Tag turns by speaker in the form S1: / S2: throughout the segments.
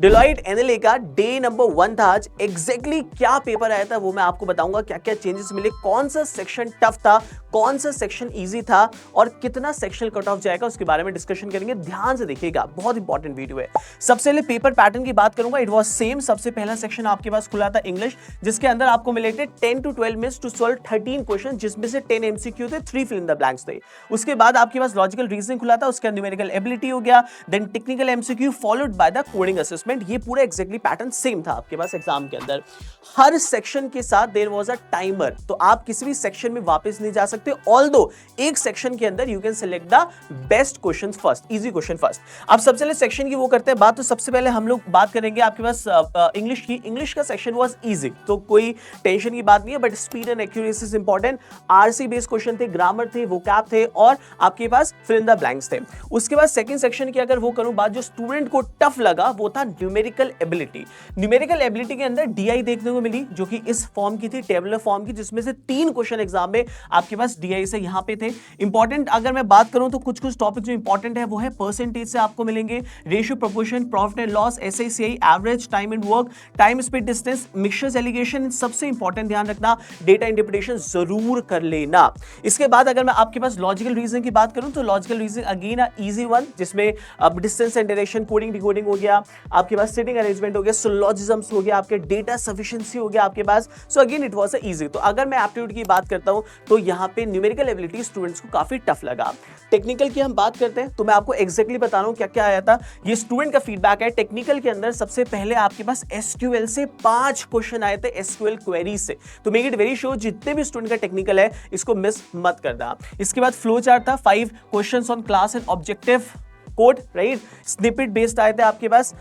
S1: Deloitte एनएलए का day number 1 था आज। एग्जैक्टली क्या पेपर आया था वो मैं आपको बताऊंगा, क्या क्या चेंजेस मिले, कौन सा सेक्शन टफ था, कौन सा सेक्शन इजी था और कितना सेक्शनल कट ऑफ जाएगा उसके बारे में डिस्कशन करेंगे। ध्यान से देखिएगा, बहुत इंपॉर्टेंट वीडियो है। सबसे पहले पेपर पैटर्न की बात करूंगा। It was same. सबसे पहला सेक्शन आपके पास खुला था इंग्लिश, जिसके अंदर आपको मिले थे 10 to 12 minutes to solve 13 question, जिसमें से 10 एमसीक्यू थे, 3 फिल इन द ब्लैंक्स थे। उसके बाद आपके पास लॉजिकल रीजनिंग खुला था, उसके बाद न्यूमेरिकल एबिलिटी हो गया, then technical MCQ followed by the coding assessment. ये पूरा एग्जैक्टली पैटर्न सेम था आपके पास एग्जाम के अंदर। हर सेक्शन के साथ देयर वाज अ टाइमर, तो आप किसी भी सेक्शन में वापस नहीं जा सकते। ऑल्दो एक सेक्शन के अंदर you can select the best questions first, easy question first. अब सबसे पहले सेक्शन की वो करते हैं बात। तो सबसे पहले हम लोग बात करेंगे आपके पास इंग्लिश की। इंग्लिश का सेक्शन वाज इजी, तो कोई टेंशन की बात नहीं है, but speed and accuracy is important. RC based question थे, ग्रामर थे, वोकैब थे और आपके पास फिल इन द ब्लैंक्स थे। उसके बाद सेकंड सेक्शन की अगर वो करूं बात, जो स्टूडेंट को टफ लगा वो था न्यूमेरिकल एबिलिटी। न्यूमेरिकल एबिलिटी के अंदर डीआई देखने को मिली, जो कि इस फॉर्म की थी, टेबुलर फॉर्म की, जिसमें से 3 क्वेश्चन एग्जाम में आपके पास डीआई से यहां पे थे। इंपॉर्टेंट अगर मैं बात करूं तो कुछ टॉपिक जो इंपॉर्टेंट है वो है परसेंटेज से आपको मिलेंगे, ratio, proportion, profit and loss, SICI, average, time and work, time speed distance, mixtures alligation. सबसे इंपॉर्टेंट ध्यान रखना, डेटा इंटरप्रिटेशन जरूर कर लेना। इसके बाद अगर मैं आपके पास लॉजिकल रीजनिंग की बात करूं तो logical reasoning again a easy one, जिसमें अब distance and direction, coding decoding हो गया, आपके पास सिटिंग अरेंजमेंट हो गया, सिलोजिज्म्स हो गया, आपके डेटा सफिशिएंसी हो गया आपके पास। So again it was easy. तो अगर मैं एप्टीट्यूड की बात करता हूं तो यहां पे न्यूमेरिकल एबिलिटी स्टूडेंट्स को काफी टफ लगा। टेक्निकल की हम बात करते हैं तो मैं आपको एग्जैक्टली बता रहा हूं क्या क्या आया था। ये स्टूडेंट का फीडबैक है। टेक्निकल के अंदर सबसे पहले आपके पास एसक्यूएल से 5 क्वेश्चन आए थे, एसक्यूएल क्वेरी से। तो मेक इट वेरी श्योर जितने भी स्टूडेंट का टेक्निकल है इसको मिस मत करना। इसके बाद फ्लो चार्ट था, 5 questions on class and objective code, right. Snippet based आए थे आपके पास,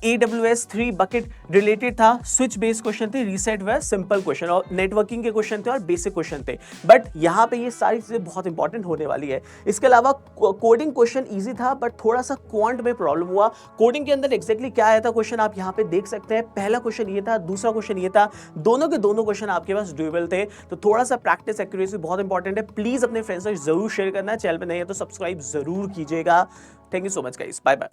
S1: AWS 3 बकेट रिलेटेड था, स्विच बेस्ड क्वेश्चन थे, रीसेट व सिंपल क्वेश्चन और नेटवर्किंग के क्वेश्चन थे और बेसिक क्वेश्चन थे। बट यहां पे ये सारी चीजें बहुत इंपॉर्टेंट होने वाली है। इसके अलावा कोडिंग क्वेश्चन इजी था, बट थोड़ा सा क्वांट में प्रॉब्लम हुआ। कोडिंग के अंदर एग्जैक्टली क्या आया था क्वेश्चन आप यहां पे देख सकते हैं। पहला क्वेश्चन ये था, दूसरा क्वेश्चन ये था, दोनों के दोनों क्वेश्चन आपके पास डुएबल थे। तो थोड़ा सा प्रैक्टिस एक्यूरेसी बहुत इंपॉर्टेंट है। प्लीज अपने फ्रेंड्स से जरूर शेयर करना, चैनल पे नहीं है तो सब्सक्राइब जरूर कीजिएगा। Thank you so much guys, bye bye.